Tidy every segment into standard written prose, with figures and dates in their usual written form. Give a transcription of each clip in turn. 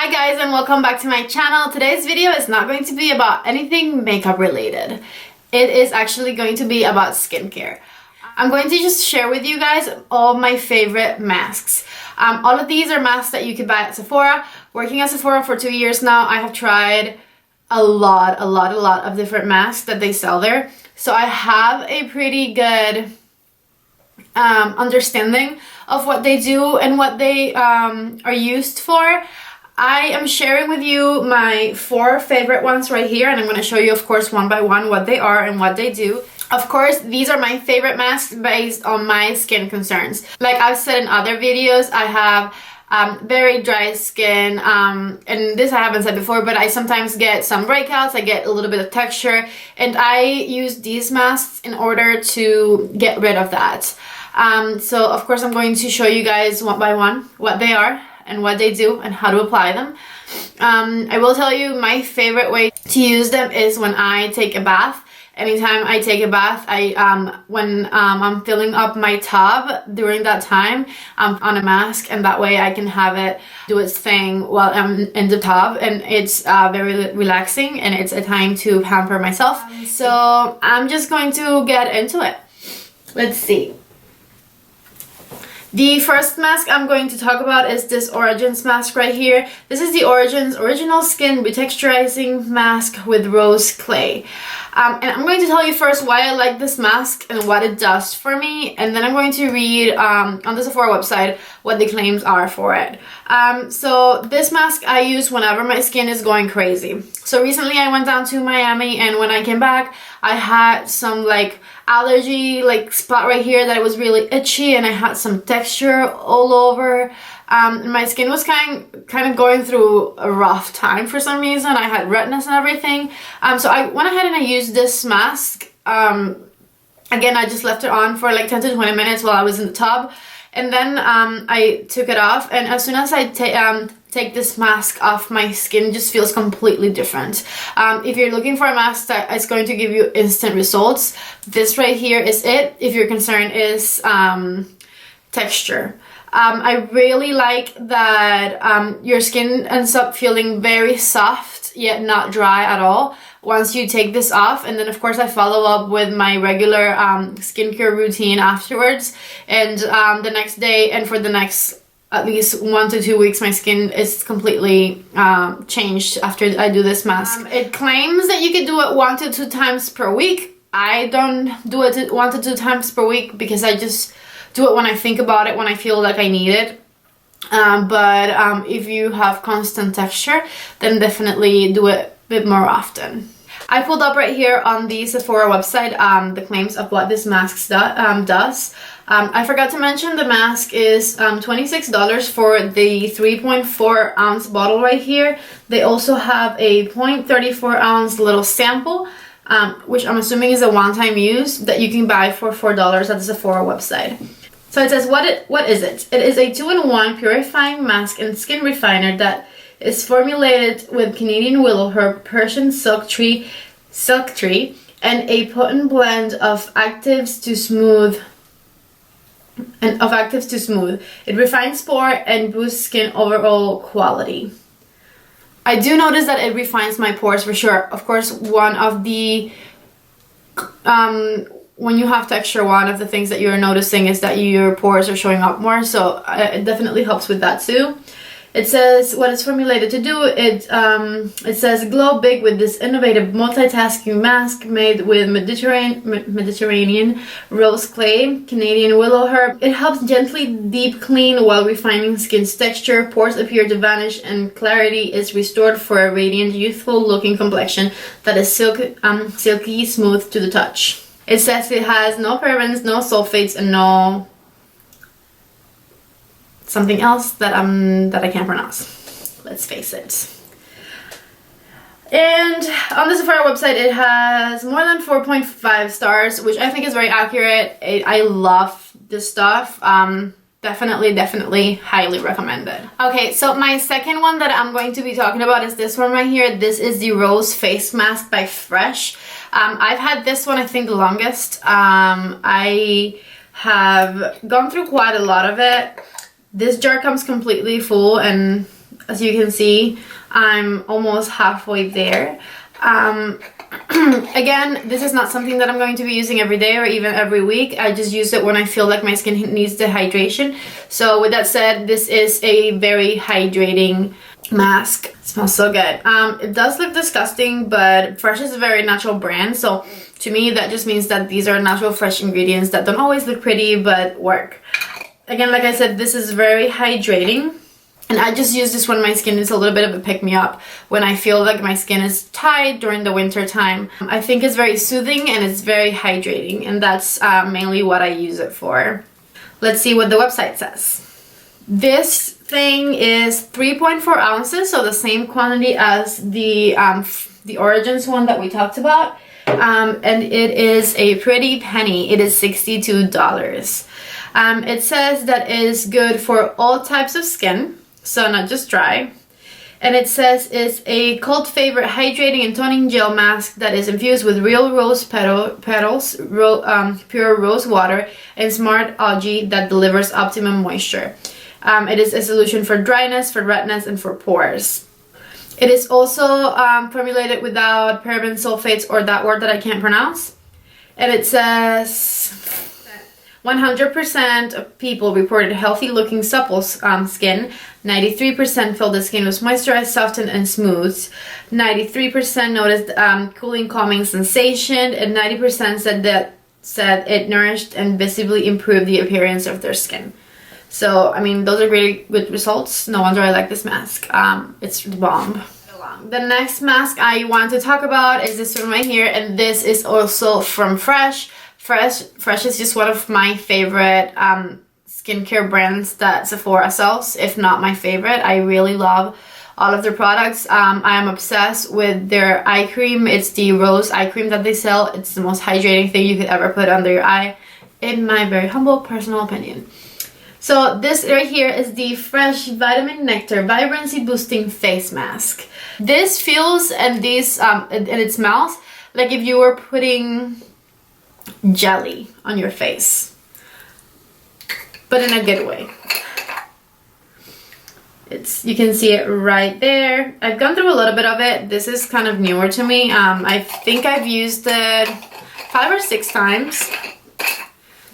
Hi guys, and welcome back to my channel. Today's video is not going to be about anything makeup related. It is actually going to be about skincare. I'm going to just share with you guys all my favorite masks. All of these are masks that you could buy at Sephora. Working at Sephora for 2 years now, I have tried a lot of different masks that they sell there. So I have a pretty good understanding of what they do and what they are used for. I am sharing with you my 4 favorite ones right here, and I'm going to show you, of course, one by one what they are and what they do. Of course, these are my favorite masks based on my skin concerns. Like I've said in other videos, I have very dry skin, and this I haven't said before, but I sometimes get some breakouts, I get a little bit of texture, and I use these masks in order to get rid of that. So of course I'm going to show you guys one by one what they are and what they do and how to apply them. I will tell you my favorite way to use them is when I take a bath. Anytime I take a bath, when I'm filling up my tub, during that time I'm on a mask, and that way I can have it do its thing while I'm in the tub, and it's very relaxing, and it's a time to pamper myself. So I'm just going to get into it. Let's see. The first mask I'm going to talk about is this Origins mask right here. This is the Origins Original Skin Retexturizing Mask with Rose Clay. And I'm going to tell you first why I like this mask and what it does for me, and then I'm going to read on the Sephora website what the claims are for it. So this mask I use whenever my skin is going crazy. So recently I went down to Miami, and when I came back I had some allergy spot right here that was really itchy, and I had some texture all over. My skin was kind of going through a rough time for some reason. I had redness and everything. So I went ahead and I used this mask. Again, I just left it on for 10 to 20 minutes while I was in the tub, and then I took it off, and as soon as I take this mask off, my skin just feels completely different. If you're looking for a mask that is going to give you instant results, this right here is it. If your concern is texture, I really like that your skin ends up feeling very soft yet not dry at all once you take this off. And then of course I follow up with my regular skincare routine afterwards, and the next day and for the next at least 1 to 2 weeks my skin is completely changed after I do this mask. It claims that you can do it 1 to 2 times per week. I don't do it 1 to 2 times per week because I just do it when I think about it, when I feel like I need it. But if you have constant texture, then definitely do it a bit more often. I pulled up right here on the Sephora website the claims of what this mask does. I forgot to mention the mask is $26 for the 3.4 ounce bottle right here. They also have a 0.34 ounce little sample, which I'm assuming is a one-time use that you can buy for $4 at the Sephora website. So it says, what is it? It is a 2-in-1 purifying mask and skin refiner that is formulated with Canadian willow herb, Persian silk tree, and a potent blend of actives to smooth. It refines pore and boosts skin overall quality. I do notice that it refines my pores for sure. Of course, one of the when you have texture, one of the things that you're noticing is that your pores are showing up more, so it definitely helps with that too. It says what it's formulated to do. It says glow big with this innovative multitasking mask made with Mediterranean rose clay, Canadian willow herb. It helps gently deep clean while refining skin's texture. Pores appear to vanish and clarity is restored for a radiant, youthful looking complexion that is silky smooth to the touch. It says it has no parabens, no sulfates, and no something else that I can't pronounce. Let's face it. And on the Sephora website it has more than 4.5 stars, which I think is very accurate. I love this stuff. Definitely highly recommend it. Okay, so my second one that I'm going to be talking about is this one right here. This is the Rose Face Mask by Fresh. I've had this one I think the longest. I have gone through quite a lot of it. This jar comes completely full, and As you can see, I'm almost halfway there. Again, this is not something that I'm going to be using every day or even every week. I just use it when I feel like my skin needs the hydration. So with that said, this is a very hydrating mask. It smells so good. It does look disgusting, but Fresh is a very natural brand, so to me that just means that these are natural, fresh ingredients that don't always look pretty but work. Again, like I said, this is very hydrating. And I just use this when my skin is a little bit of a pick-me-up, when I feel like my skin is tight during the winter time. I think it's very soothing and it's very hydrating, and that's mainly what I use it for. Let's see what the website says. This thing is 3.4 ounces, so the same quantity as the Origins one that we talked about. And it is a pretty penny. It is $62. It says that it is good for all types of skin, so not just dry. And it says it's a cult favorite hydrating and toning gel mask that is infused with real rose petals, pure rose water, and smart algae that delivers optimum moisture. It is a solution for dryness, for redness, and for pores. It is also formulated without paraben, sulfates, or that word that I can't pronounce. And it says 100% of people reported healthy looking supple skin. 93% felt the skin was moisturized, softened, and smooth. 93% noticed cooling, calming sensation, and 90% said it nourished and visibly improved the appearance of their skin. So, I mean, those are really good results. No wonder I like this mask. It's the bomb. The next mask I want to talk about is this one right here, and this is also from Fresh. Fresh is just one of my favorite skincare brands that Sephora sells, if not my favorite. I really love all of their products. I am obsessed with their eye cream. It's the rose eye cream that they sell. It's the most hydrating thing you could ever put under your eye, in my very humble personal opinion. So this right here is the Fresh Vitamin Nectar Vibrancy Boosting Face Mask. This feels and it smells like if you were putting jelly on your face, but in a good way. You can see it right there. I've gone through a little bit of it. This is kind of newer to me. I think I've used it 5 or 6 times.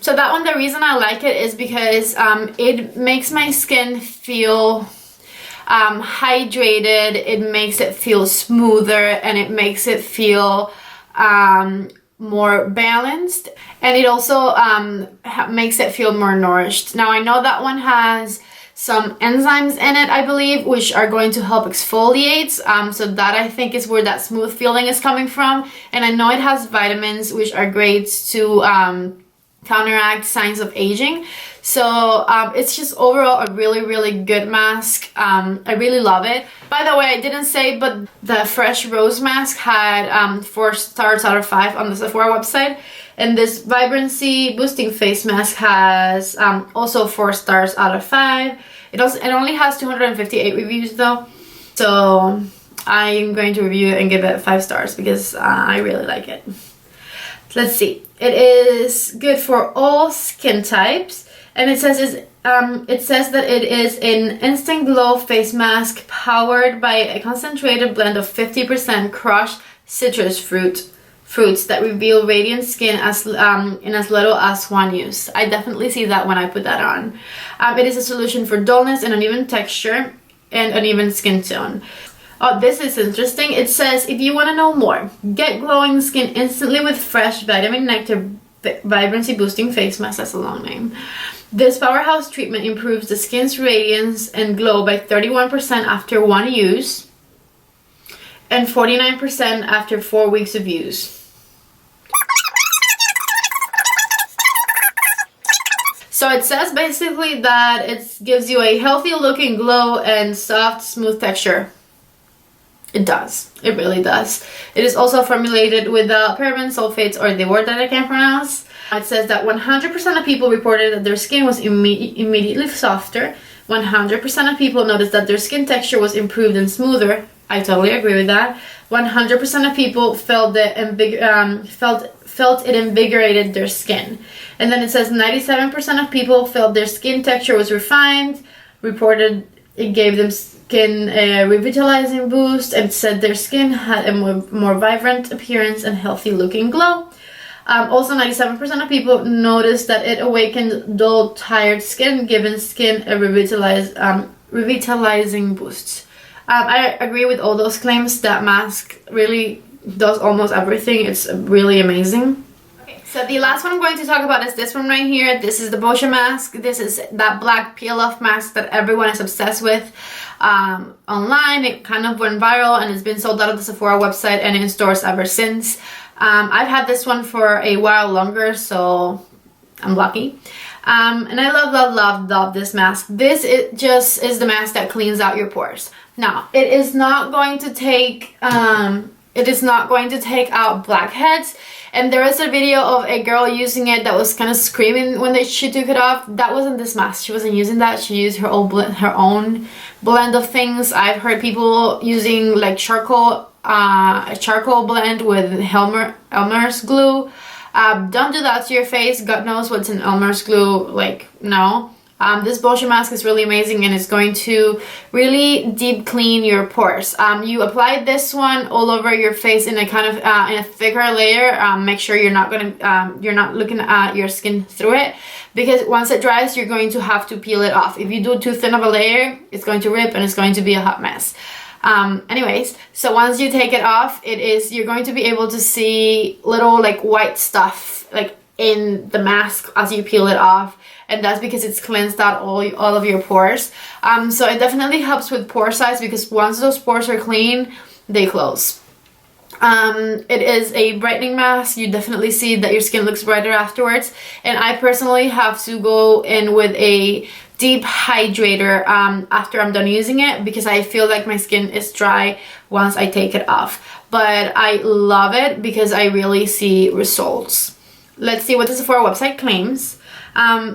So that one, the reason I like it is because it makes my skin feel hydrated, it makes it feel smoother, and it makes it feel more balanced, and it also makes it feel more nourished. Now I know that one has some enzymes in it, I believe, which are going to help exfoliate, so that I think is where that smooth feeling is coming from. And I know it has vitamins, which are great to counteract signs of aging. So it's just overall a really good mask. I really love it. By the way, I didn't say, but the Fresh Rose mask had 4 stars out of 5 on the Sephora website, and this Vibrancy Boosting Face Mask has also 4 stars out of 5. It only has 258 reviews though, so I'm going to review it and give it 5 stars because I really like it. Let's see. It is good for all skin types, and it says that it is an instant glow face mask powered by a concentrated blend of 50% crushed citrus fruits that reveal radiant skin in as little as 1 use. I definitely see that when I put that on. It is a solution for dullness and uneven texture and uneven skin tone. Oh, this is interesting. It says, if you want to know more, get glowing skin instantly with Fresh Vitamin Nectar Vibrancy Boosting Face Mask. That's a long name. This powerhouse treatment improves the skin's radiance and glow by 31% after 1 use and 49% after 4 weeks of use. So it says basically that it gives you a healthy looking glow and soft, smooth texture. It does. It really does. It is also formulated without paraben, sulfates, or the word that I can't pronounce. It says that 100% of people reported that their skin was immediately softer. 100% of people noticed that their skin texture was improved and smoother. I totally agree with that. 100% of people felt it invigorated their skin. And then it says 97% of people felt their skin texture was refined, reported it gave them skin revitalizing boost, and said their skin had a more vibrant appearance and healthy looking glow. Also, 97% of people noticed that it awakened dull, tired skin, giving skin a revitalizing boost. I agree with all those claims. That mask really does almost everything. It's really amazing. Okay, so the last one I'm going to talk about is this one right here. This is the Boscia mask. This is that black peel-off mask that everyone is obsessed with online. It kind of went viral and it's been sold out of the Sephora website and in stores ever since. I've had this one for a while longer, so I'm lucky. And I love this mask. This just is the mask that cleans out your pores. Now, it is not going to take out blackheads. And there is a video of a girl using it that was kind of screaming when she took it off. That wasn't this mask. She wasn't using that. She used her own blend of things. I've heard people using like a charcoal blend with Elmer's glue. Don't do that to your face. God knows what's in Elmer's glue. Like, no. This Boscia mask is really amazing and it's going to really deep clean your pores. You apply this one all over your face in a kind of in a thicker layer. Make sure you're not looking at your skin through it, because once it dries, you're going to have to peel it off. If you do too thin of a layer, it's going to rip and it's going to be a hot mess. Anyways, so once you take it off, you're going to be able to see little like white stuff like in the mask as you peel it off, and that's because it's cleansed out all of your pores. So it definitely helps with pore size, because once those pores are clean, they close. It is a brightening mask. You definitely see that your skin looks brighter afterwards, and I personally have to go in with a deep hydrator after I'm done using it, because I feel like my skin is dry once I take it off. But I love it because I really see results. Let's see what the Sephora website claims.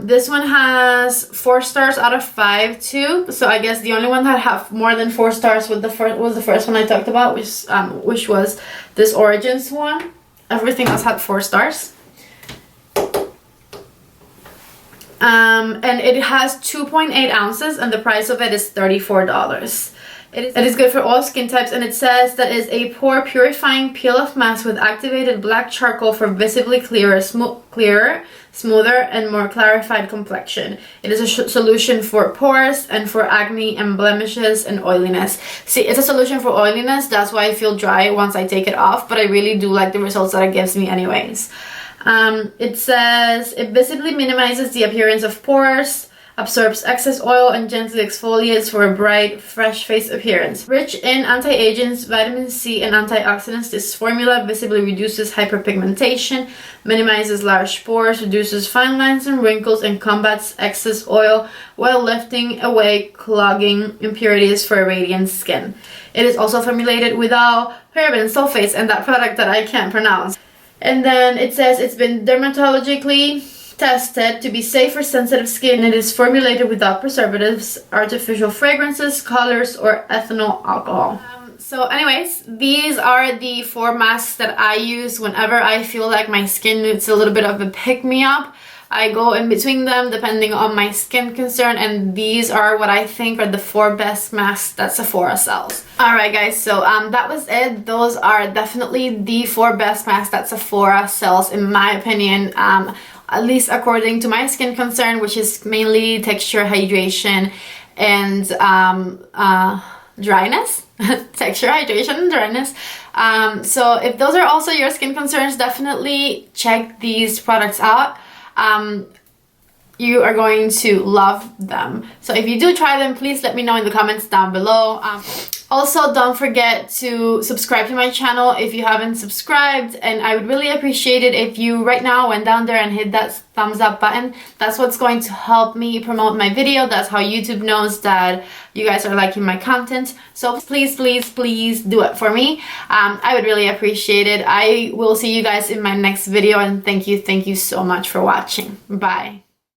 This one has 4 stars out of 5 too. So I guess the only one that have more than 4 stars was the first one I talked about, which was this Origins one. Everything else had 4 stars. And it has 2.8 ounces and the price of it is $34. It is good for all skin types, and it says that is a pore purifying peel-off mask with activated black charcoal for visibly clearer, smoother, and more clarified complexion. It is a solution for pores and for acne and blemishes and oiliness. See, it's a solution for oiliness. That's why I feel dry once I take it off, but I really do like the results that it gives me anyways. It says it visibly minimizes the appearance of pores, absorbs excess oil, and gently exfoliates for a bright, fresh face appearance. Rich in anti-aging, vitamin C, and antioxidants, this formula visibly reduces hyperpigmentation, minimizes large pores, reduces fine lines and wrinkles, and combats excess oil while lifting away clogging impurities for a radiant skin. It is also formulated without paraben sulfates and that product that I can't pronounce. And then it says it's been dermatologically tested to be safe for sensitive skin. It is formulated without preservatives, artificial fragrances, colors, or ethanol alcohol. So anyways, these are the 4 masks that I use whenever I feel like my skin needs a little bit of a pick-me-up. I go in between them depending on my skin concern, and these are what I think are the 4 best masks that Sephora sells. Alright guys, so that was it. Those are definitely the 4 best masks that Sephora sells in my opinion, at least according to my skin concern, which is mainly texture, hydration, and dryness. Texture, hydration, and dryness. So if those are also your skin concerns, definitely check these products out. You are going to love them. So if you do try them, please let me know in the comments down below. Also, don't forget to subscribe to my channel if you haven't subscribed, and I would really appreciate it if you right now went down there and hit that thumbs up button. That's what's going to help me promote my video. That's how YouTube knows that you guys are liking my content. So please, please, please do it for me. I would really appreciate it. I will see you guys in my next video, and thank you so much for watching. Bye.